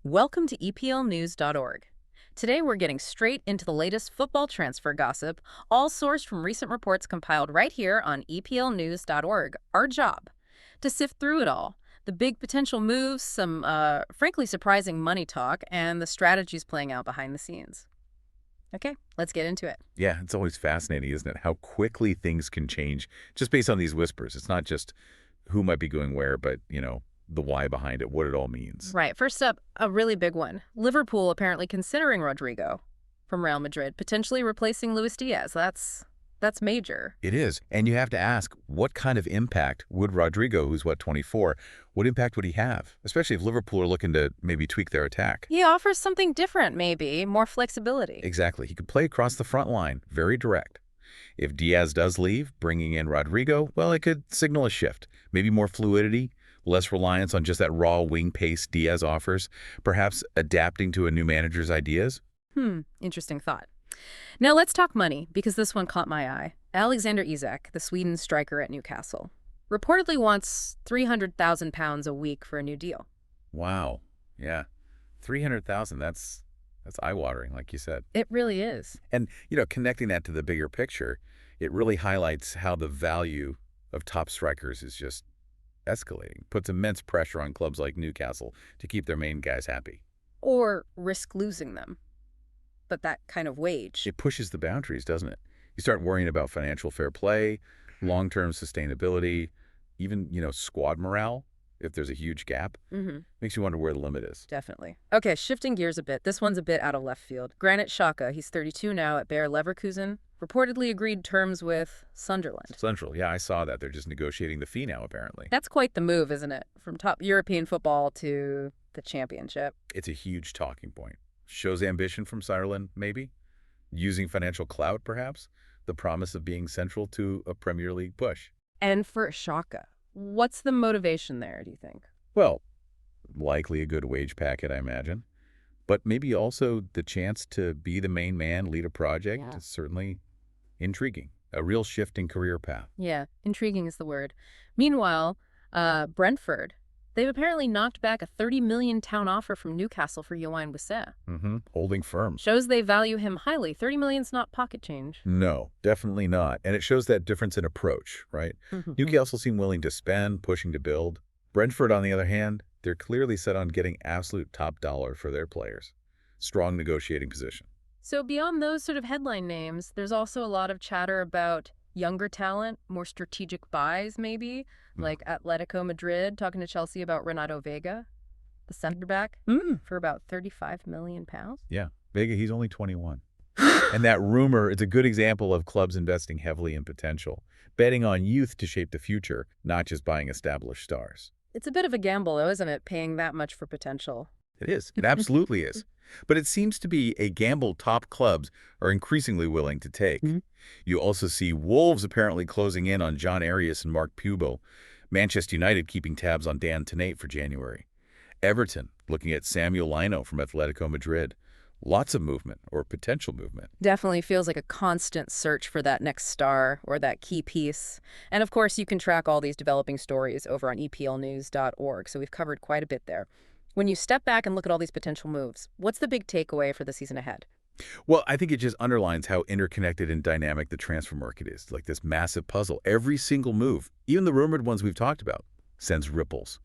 Welcome to EPLnews.org. Today we're getting straight into the latest football transfer gossip, all sourced from recent reports compiled right here on EPLnews.org. Our job, to sift through it all. The big potential moves, some frankly surprising money talk, and the strategies playing out behind the scenes. Okay, let's get into it. Yeah, it's always fascinating, isn't it? How quickly things can change just based on these whispers. It's not just who might be going where, but, the why behind it, what it all means. Right, first up, a really big one. Liverpool apparently considering Rodrygo from Real Madrid, potentially replacing Luis Diaz. That's major. It is. And you have to ask, what kind of impact would Rodrygo, who's, 24, what impact would he have? Especially if Liverpool are looking to maybe tweak their attack. He offers something different, maybe, more flexibility. Exactly. He could play across the front line, very direct. If Diaz does leave, bringing in Rodrygo, well, it could signal a shift. Maybe more fluidity, less reliance on just that raw wing pace Diaz offers, perhaps adapting to a new manager's ideas. Interesting thought. Now let's talk money, because this one caught my eye. Alexander Isak, the Sweden striker at Newcastle, reportedly wants £300,000 a week for a new deal. Wow. Yeah. 300,000, that's eye-watering, like you said. It really is. And, connecting that to the bigger picture, it really highlights how the value of top strikers is just escalating, puts immense pressure on clubs like Newcastle to keep their main guys happy. Or risk losing them. But that kind of wage. It pushes the boundaries, doesn't it? You start worrying about financial fair play, long-term sustainability, even, squad morale, if there's a huge gap. Makes you wonder where the limit is. Definitely. Okay, shifting gears a bit. This one's a bit out of left field. Granit Xhaka, he's 32 now at Bayer Leverkusen, reportedly agreed terms with Sunderland. Central, yeah, I saw that. They're just negotiating the fee now, apparently. That's quite the move, isn't it? From top European football to the championship. It's a huge talking point. Shows ambition from Sunderland, maybe. Using financial clout, perhaps. The promise of being central to a Premier League push. And for Xhaka, what's the motivation there, do you think? Well, likely a good wage packet, I imagine. But maybe also the chance to be the main man, lead a project is certainly intriguing. A real shift in career path. Yeah, intriguing is the word. Meanwhile, Brentford, they've apparently knocked back a £30 million offer from Newcastle for Yoann Wissé. Holding firm. Shows they value him highly. $30 million's not pocket change. No, definitely not. And it shows that difference in approach, right? Newcastle seem willing to spend, pushing to build. Brentford, on the other hand, they're clearly set on getting absolute top dollar for their players. Strong negotiating position. So beyond those sort of headline names, there's also a lot of chatter about younger talent, more strategic buys maybe, like Atletico Madrid talking to Chelsea about Renato Vega, the center back, for about £35 million. Yeah, Vega, he's only 21. And that rumor is a good example of clubs investing heavily in potential, betting on youth to shape the future, not just buying established stars. It's a bit of a gamble, though, isn't it, paying that much for potential? It is. It absolutely is. But it seems to be a gamble top clubs are increasingly willing to take. You also see Wolves apparently closing in on John Arias and Mark Pubel. Manchester United keeping tabs on Dan Tenate for January. Everton looking at Samuel Lino from Atletico Madrid. Lots of movement, or potential movement. Definitely feels like a constant search for that next star or that key piece. And of course, you can track all these developing stories over on EPLnews.org, so we've covered quite a bit there. When you step back and look at all these potential moves, what's the big takeaway for the season ahead? Well, I think it just underlines how interconnected and dynamic the transfer market is, like this massive puzzle. Every single move, even the rumored ones we've talked about, sends ripples.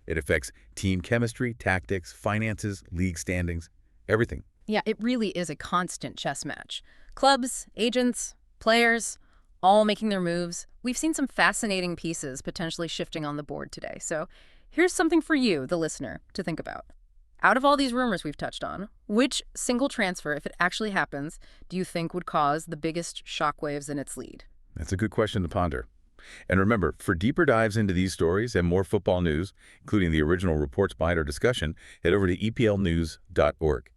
It affects team chemistry, tactics, finances, league standings, everything. Yeah, it really is a constant chess match. Clubs, agents, players, all making their moves. We've seen some fascinating pieces potentially shifting on the board today. So here's something for you, the listener, to think about. Out of all these rumors we've touched on, which single transfer, if it actually happens, do you think would cause the biggest shockwaves in its lead? That's a good question to ponder. And remember, for deeper dives into these stories and more football news, including the original reports behind our discussion, head over to EPLnews.org.